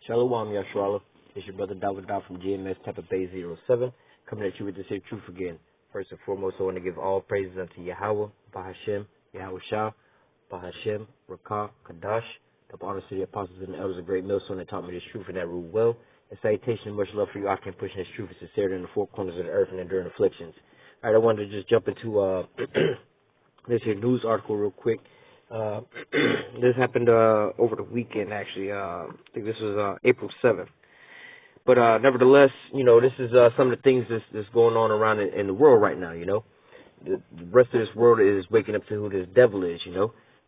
Shalom, Yashrala. It's your brother David from GMS Tampa Bay 07, coming at you with this here truth again. First and foremost, I want to give all praises unto Yahweh, Bahashem, Yahweh Shah, Bahashem, Rakah, Kadash, the honors to the apostles and the elders of Great Millstone that taught me this truth and that rule well. And salutation and much love for you. I can push this truth and sincerity in the four corners of the earth and enduring afflictions. All right, I wanted to just jump into this here news article real quick. This happened over the weekend, actually. I think this was April 7th. But nevertheless, this is some of the things that's going on around in the world right now, The rest of this world is waking up to who this devil is,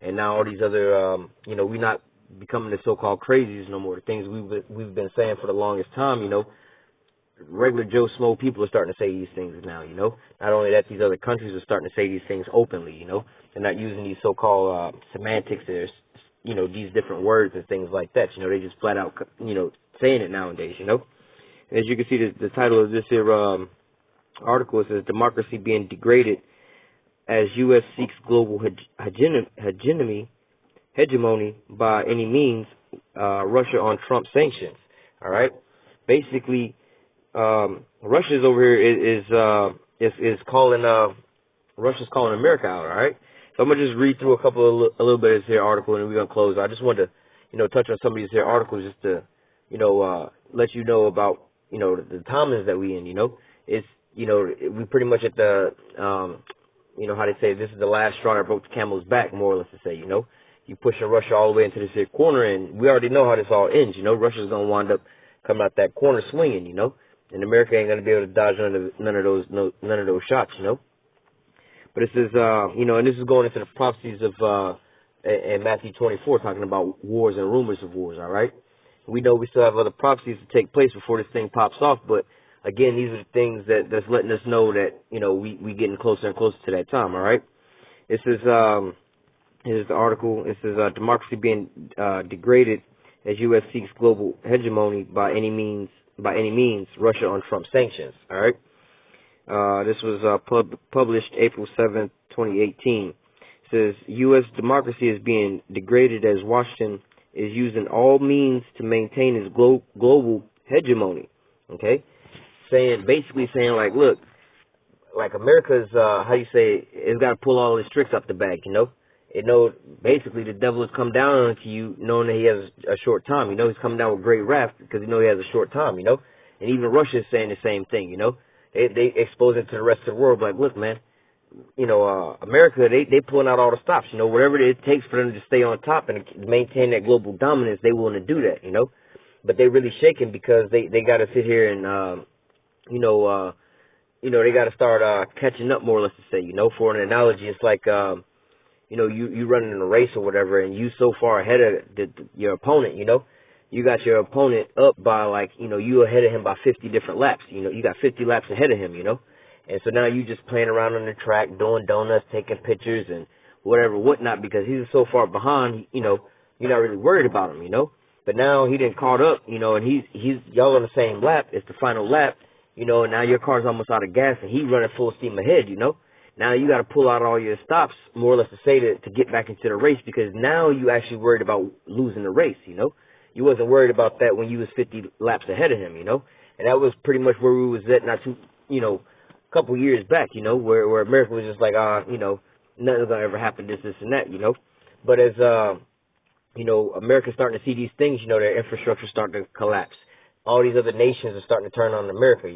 And now all these other, we're not becoming the so-called crazies no more. The things we've been saying for the longest time, regular Joe Smo people are starting to say these things now, Not only that, these other countries are starting to say these things openly, They're not using these so-called semantics, there's, these different words and things like that, They just flat out, saying it nowadays, And as you can see, the title of this here article says, Democracy Being Degraded as U.S. Seeks Global Hegemony by Any Means, Russia on Trump Sanctions, all right? Basically, Russia's over here is calling Russia's calling America out, all right? So I'm gonna just read through a little bit of this here article, and we're gonna close. I just wanted to touch on some of these here articles just to let you know about the times that we in. It's we pretty much at the how they say, this is the last straw that broke the camel's back, more or less to say. You pushing Russia all the way into this here corner, and we already know how this all ends. Russia's gonna wind up coming out that corner swinging. And America ain't gonna be able to dodge none of those shots. But this is and this is going into the prophecies of in Matthew 24, talking about wars and rumors of wars. All right, we know we still have other prophecies to take place before this thing pops off, but again, these are the things that's letting us know that we getting closer and closer to that time. All right, this is here's the article. It says democracy being degraded as U.S. seeks global hegemony by any means. Russia on Trump sanctions. All right. This was published April 7th, 2018. It says U.S. democracy is being degraded as Washington is using all means to maintain its global hegemony. Okay, basically saying like, look, like America's it's got to pull all its tricks up the bag. Basically the devil has come down onto you, knowing that he has a short time. He's coming down with great wrath because he has a short time. And even Russia is saying the same thing. They expose it to the rest of the world. Like, look, man, America, they pulling out all the stops. Whatever it takes for them to stay on top and maintain that global dominance, they willing to do that. But they really shaking because they got to sit here and they got to start catching up, more or less to say. For an analogy, it's like you running in a race or whatever, and you so far ahead of your opponent. You got your opponent up by you ahead of him by 50 different laps. You got 50 laps ahead of him. And so now you just playing around on the track, doing donuts, taking pictures and whatnot, because he's so far behind. You're not really worried about him. But now he didn't caught up. And he's y'all on the same lap. It's the final lap. And now your car's almost out of gas, and he's running full steam ahead. Now you got to pull out all your stops, more or less to say to get back into the race, because now you actually worried about losing the race. You wasn't worried about that when you was 50 laps ahead of him, And that was pretty much where we was at not too, a couple years back, where America was just like, nothing's gonna ever happen, this and that, But as America's starting to see these things, their infrastructure starting to collapse. All these other nations are starting to turn on America,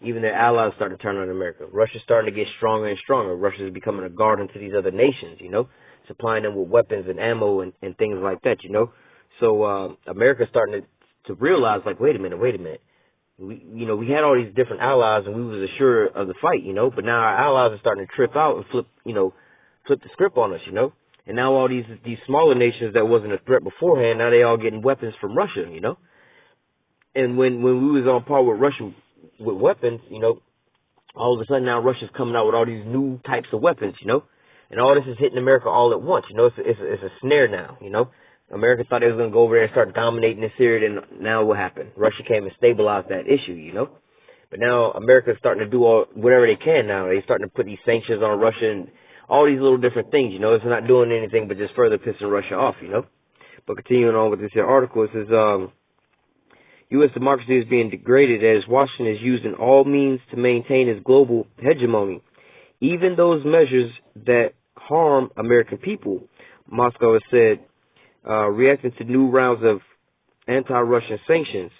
Even their allies starting to turn on America. Russia's starting to get stronger and stronger. Russia's becoming a guardian to these other nations, supplying them with weapons and ammo and things like that, So America's starting to realize, like, wait a minute. We had all these different allies, and we was assured of the fight, but now our allies are starting to trip out and flip the script on us, And now all these smaller nations that wasn't a threat beforehand, now they all getting weapons from Russia, And when we was on par with Russia with weapons, all of a sudden now Russia's coming out with all these new types of weapons, And all this is hitting America all at once, It's a snare now, America thought they was going to go over there and start dominating this area, and now what happened? Russia came and stabilized that issue, But now America's starting to do whatever they can now. They're starting to put these sanctions on Russia and all these little different things, It's not doing anything but just further pissing Russia off, But continuing on with this here article, it says, U.S. democracy is being degraded as Washington is using all means to maintain its global hegemony, even those measures that harm American people, Moscow has said, reacting to new rounds of anti-Russian sanctions.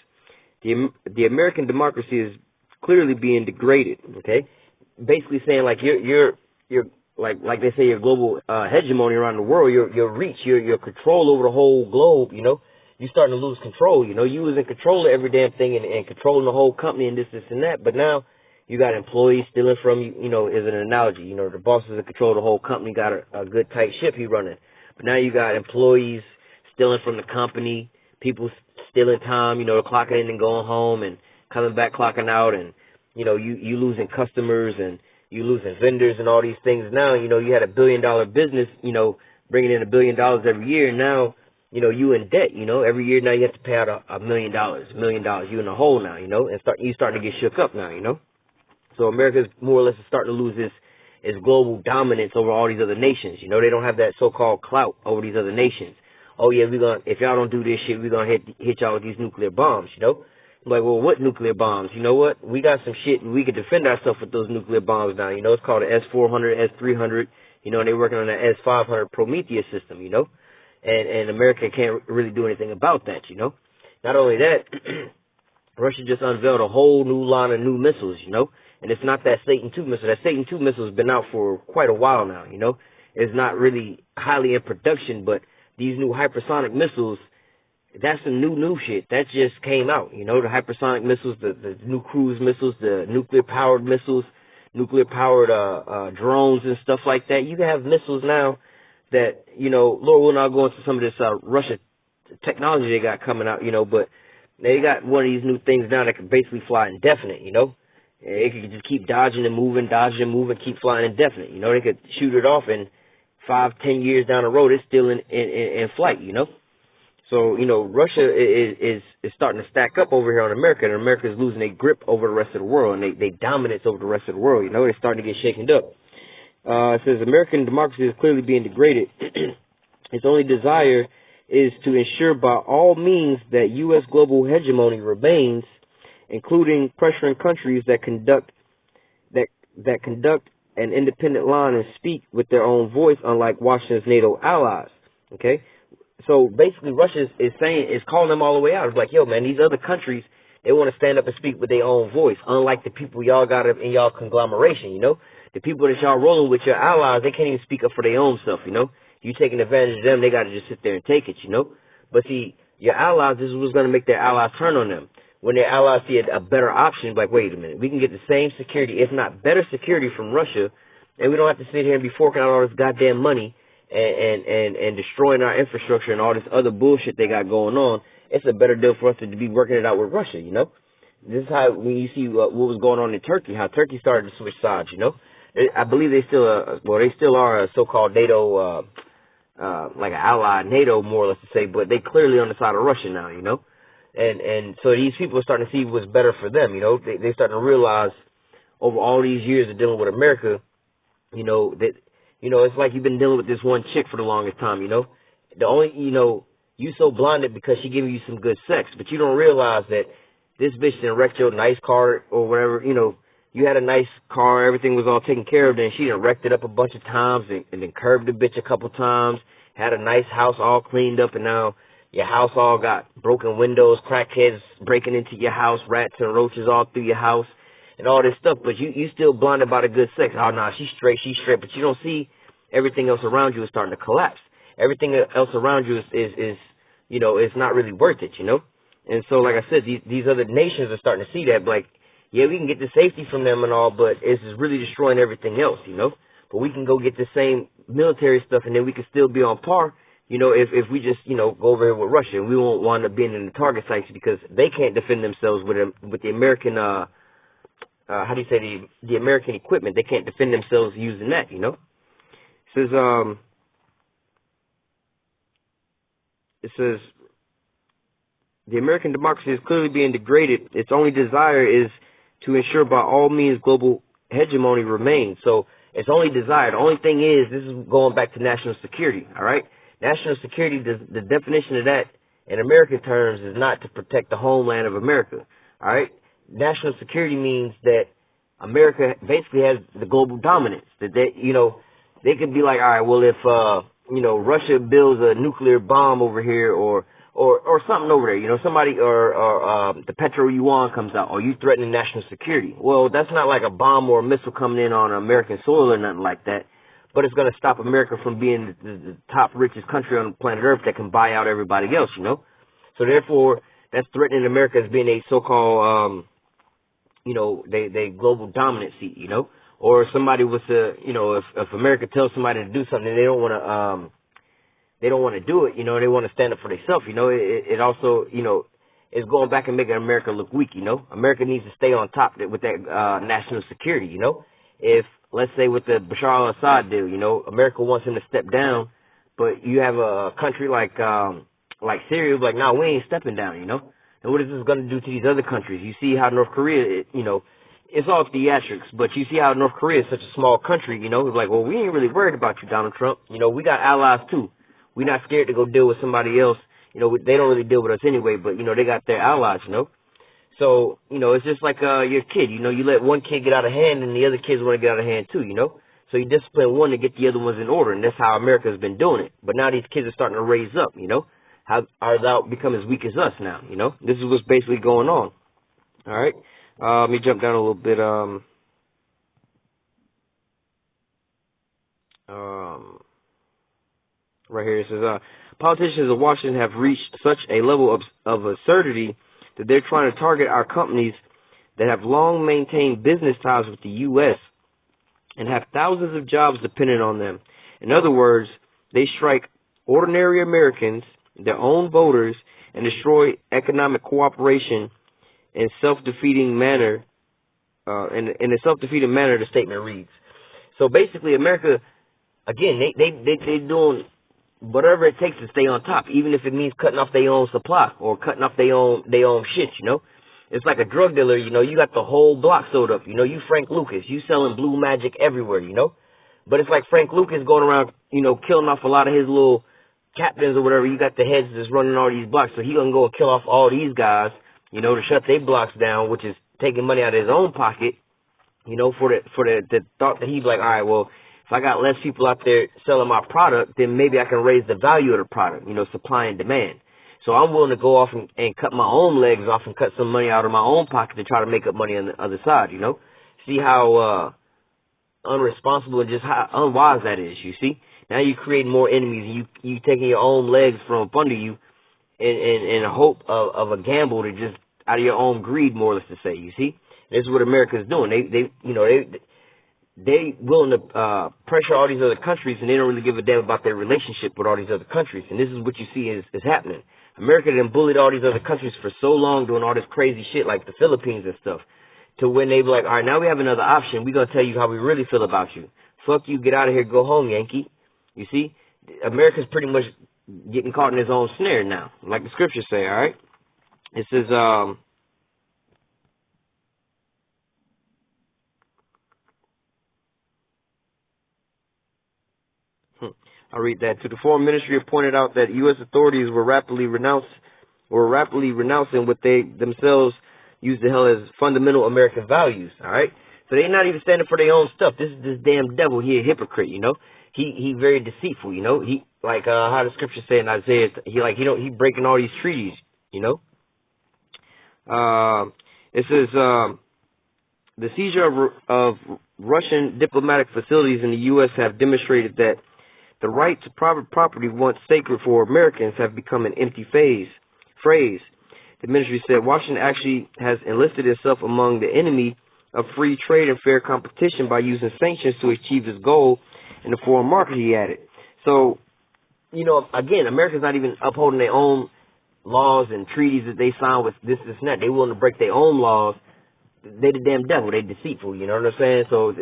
The American democracy is clearly being degraded. Okay, basically saying like you're like they say your global hegemony around the world, your reach, your control over the whole globe. You're starting to lose control. You was in control of every damn thing and controlling the whole company and this and that. But now you got employees stealing from you. Is an analogy. The boss is in control of the whole company, got a good tight ship he running. But now you got employees stealing from the company, people stealing time, clocking in and going home and coming back clocking out, and you losing customers and you losing vendors and all these things. Now you had $1 billion business, bringing in $1 billion every year. Now you in debt. Every year now you have to pay out $1 million, $1 million. You in the hole now, and you starting to get shook up now. So America's more or less starting to lose its global dominance over all these other nations. They don't have that so-called clout over these other nations. Oh yeah, if y'all don't do this shit, we're gonna hit y'all with these nuclear bombs. I'm like, well, what nuclear bombs? You know what? We got some shit and we can defend ourselves with those nuclear bombs now. It's called the S-400, S-300. And they're working on the S-500 Prometheus system. And America can't really do anything about that. Not only that, Russia just unveiled a whole new line of new missiles. And it's not that Satan II missile. That Satan II missile has been out for quite a while now. It's not really highly in production, but these new hypersonic missiles, that's some new shit. That just came out. The hypersonic missiles, the new cruise missiles, the nuclear-powered missiles, nuclear-powered drones and stuff like that. You can have missiles now that, Lord will not go into some of this Russia technology they got coming out, but they got one of these new things now that can basically fly indefinite, It could just keep dodging and moving, keep flying indefinite. They could shoot it off and 5-10 years down the road, it's still in flight, So, Russia is starting to stack up over here on America, and America is losing a grip over the rest of the world, and they dominance over the rest of the world, they're starting to get shaken up. It says American democracy is clearly being degraded. Its only desire is to ensure by all means that U.S. global hegemony remains, including pressuring countries that conduct an independent line and speak with their own voice, unlike Washington's NATO allies. Okay, so basically Russia is calling them all the way out. It's like, yo, man, these other countries, they want to stand up and speak with their own voice, unlike the people y'all got in y'all conglomeration. The people that y'all rolling with, your allies, they can't even speak up for their own stuff. You taking advantage of them, they got to just sit there and take it. But see, your allies, this is what's going to make their allies turn on them. When their allies see a better option, like, wait a minute, we can get the same security, if not better security from Russia, and we don't have to sit here and be forking out all this goddamn money and destroying our infrastructure and all this other bullshit they got going on. It's a better deal for us to be working it out with Russia, This is how, when you see what was going on in Turkey, how Turkey started to switch sides, I believe they still are a so-called NATO, like an ally NATO, more or less to say, but they clearly on the side of Russia now, And so these people are starting to see what's better for them, They're starting to realize over all these years of dealing with America, that, it's like you've been dealing with this one chick for the longest time, The only, you so blinded because she giving you some good sex, but you don't realize that this bitch done wrecked your nice car or whatever, you had a nice car, everything was all taken care of, then she done wrecked it up a bunch of times and then curbed the bitch a couple times, had a nice house all cleaned up, and now your house all got broken windows, crackheads breaking into your house, rats and roaches all through your house, and all this stuff, but you still blinded by the good sex. Oh, nah, she's straight, but you don't see everything else around you is starting to collapse. Everything else around you is it's not really worth it, And so, like I said, these other nations are starting to see that, like, yeah, we can get the safety from them and all, but it's really destroying everything else, But we can go get the same military stuff, and then we can still be on par, if we just, go over here with Russia, and we won't wind up being in the target sites because they can't defend themselves with the American, the American equipment. They can't defend themselves using that, It says, the American democracy is clearly being degraded. Its only desire is to ensure by all means global hegemony remains. So it's only desire. The only thing is, this is going back to national security, all right? National security, the definition of that in American terms is not to protect the homeland of America. All right, national security means that America basically has the global dominance. That they could be like, all right, well, if Russia builds a nuclear bomb over here, or something over there, somebody or the petro yuan comes out, or you threatening national security. Well, that's not like a bomb or a missile coming in on American soil or nothing like that. But it's going to stop America from being the top richest country on planet Earth that can buy out everybody else, So therefore, that's threatening America as being a so-called, they global dominancy, Or if somebody was to, if America tells somebody to do something and they don't want to do it, they want to stand up for themselves, it also, is going back and making America look weak, America needs to stay on top with that national security, If, let's say with the Bashar al-Assad deal, America wants him to step down, but you have a country like Syria, like, no, we ain't stepping down, And what is this going to do to these other countries? You see how North Korea, it's all theatrics, but you see how North Korea is such a small country, it's like, well, we ain't really worried about you, Donald Trump. We got allies too. We're not scared to go deal with somebody else. They don't really deal with us anyway, but, they got their allies, So, it's just like your kid, you let one kid get out of hand and the other kids want to get out of hand too, So you discipline one to get the other ones in order, and that's how America's been doing it. But now these kids are starting to raise up, How are thou become as weak as us now, This is what's basically going on. All right. Let me jump down a little bit. Right here it says, politicians of Washington have reached such a level of absurdity that they're trying to target our companies that have long maintained business ties with the U.S. and have thousands of jobs dependent on them. In other words, they strike ordinary Americans, their own voters, and destroy economic cooperation in self-defeating manner. In a self-defeating manner, the statement reads. So basically, America, again, they doing whatever it takes to stay on top, even if it means cutting off their own supply or cutting off their own shit, It's like a drug dealer, you got the whole block sold up, you Frank Lucas, you selling blue magic everywhere, But it's like Frank Lucas going around, killing off a lot of his little captains or whatever. You got the heads that's running all these blocks, so he gonna go and kill off all these guys, to shut their blocks down, which is taking money out of his own pocket, for the thought that he's like, all right, well, if I got less people out there selling my product, then maybe I can raise the value of the product, supply and demand. So I'm willing to go off and cut my own legs off and cut some money out of my own pocket to try to make up money on the other side, See how unresponsible and just how unwise that is, you see? Now you're creating more enemies. You taking your own legs from up under you in a hope of a gamble to just out of your own greed, more or less to say, you see? This is what America's doing. They willing to pressure all these other countries, and they don't really give a damn about their relationship with all these other countries. And this is what you see is happening. America done bullied all these other countries for so long, doing all this crazy shit like the Philippines and stuff, to when they be like, all right, now we have another option. We're going to tell you how we really feel about you. Fuck you, get out of here, go home, Yankee. You see? America's pretty much getting caught in his own snare now, like the scriptures say, all right? It says, I'll read that. To the Foreign Ministry have pointed out that U.S. authorities were rapidly renouncing what they themselves used to hell as fundamental American values. All right, so they're not even standing for their own stuff. This is this damn devil. He a hypocrite. He very deceitful. He like how the scriptures say in Isaiah. He breaking all these treaties. It says the seizure of Russian diplomatic facilities in the U.S. have demonstrated that the right to private property, once sacred for Americans, have become an empty phrase. The ministry said Washington actually has enlisted itself among the enemy of free trade and fair competition by using sanctions to achieve its goal in the foreign market, he added. So, again, America's not even upholding their own laws and treaties that they signed with this and that. They willing to break their own laws. They the damn devil. They deceitful, you know what I'm saying? So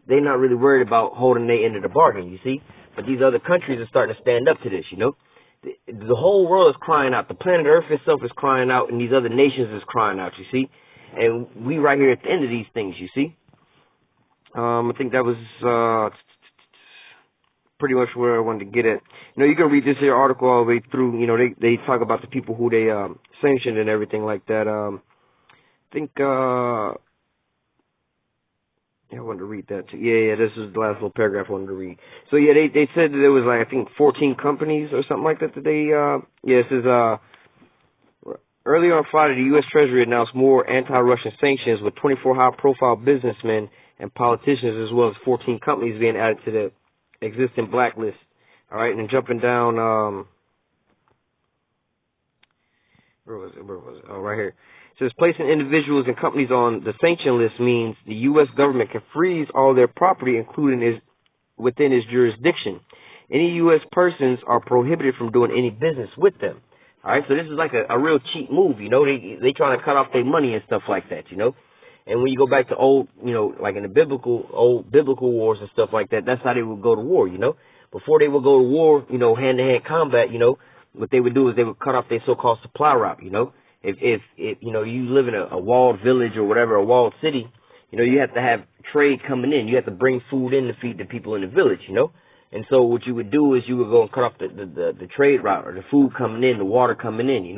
they're not really worried about holding their end of the bargain, you see? But these other countries are starting to stand up to this, The whole world is crying out. The planet Earth itself is crying out, and these other nations is crying out, you see? And we right here at the end of these things, you see? I think that was, pretty much where I wanted to get at. You can read this here article all the way through. They talk about the people who they sanctioned and everything like that. I think yeah, I wanted to read that too. Yeah, this is the last little paragraph I wanted to read. So yeah, they said that there was like I think 14 companies or something like that they this is earlier on Friday the U.S. Treasury announced more anti-Russian sanctions with 24 high-profile businessmen and politicians as well as 14 companies being added to the existing blacklist. All right, and then jumping down, where was it? Oh, right here. It says placing individuals and companies on the sanction list means the U.S. government can freeze all their property, including within its jurisdiction. Any U.S. persons are prohibited from doing any business with them. All right, so this is like a real cheap move, They trying to cut off their money and stuff like that, And when you go back to old, like in the old biblical wars and stuff like that, that's how they would go to war, Before they would go to war, hand-to-hand combat, what they would do is they would cut off their so-called supply route, If you live in a walled village or whatever, a walled city, you have to have trade coming in. You have to bring food in to feed the people in the village, And so what you would do is you would go and cut off the trade route or the food coming in, the water coming in,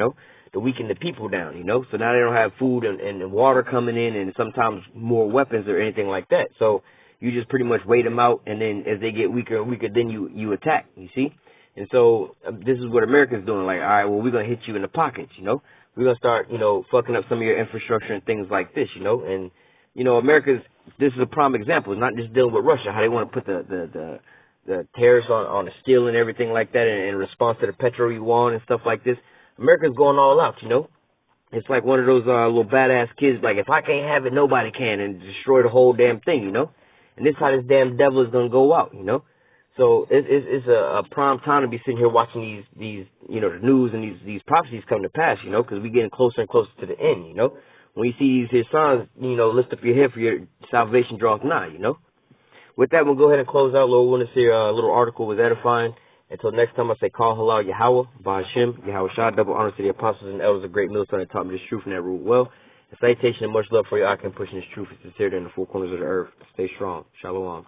to weaken the people down, So now they don't have food and water coming in and sometimes more weapons or anything like that. So you just pretty much wait them out, and then as they get weaker and weaker, then you attack, you see? And so this is what America's doing. Like, all right, well, we're going to hit you in the pockets, We're going to start, fucking up some of your infrastructure and things like this, And, this is a prime example. It's not just dealing with Russia, how they want to put the tariffs on the steel and everything like that in response to the petro yuan and stuff like this. America's going all out, It's like one of those little badass kids, like, if I can't have it, nobody can, and destroy the whole damn thing, And this is how this damn devil is going to go out, So it's a prime time to be sitting here watching these the news and these prophecies come to pass, because we're getting closer and closer to the end, When you see these here signs, lift up your head for your salvation draws nigh, With that, we'll go ahead and close out. Lord willing, this here little article was edifying. Until next time, I say, call halal Yahweh, Ba'ashem, Yahweh Shah, double honor to the apostles and elders of great millstone that taught me this truth and that ruled well. And salutation and much love for you. I can push this truth and sincerity in the four corners of the earth. Stay strong. Shalom.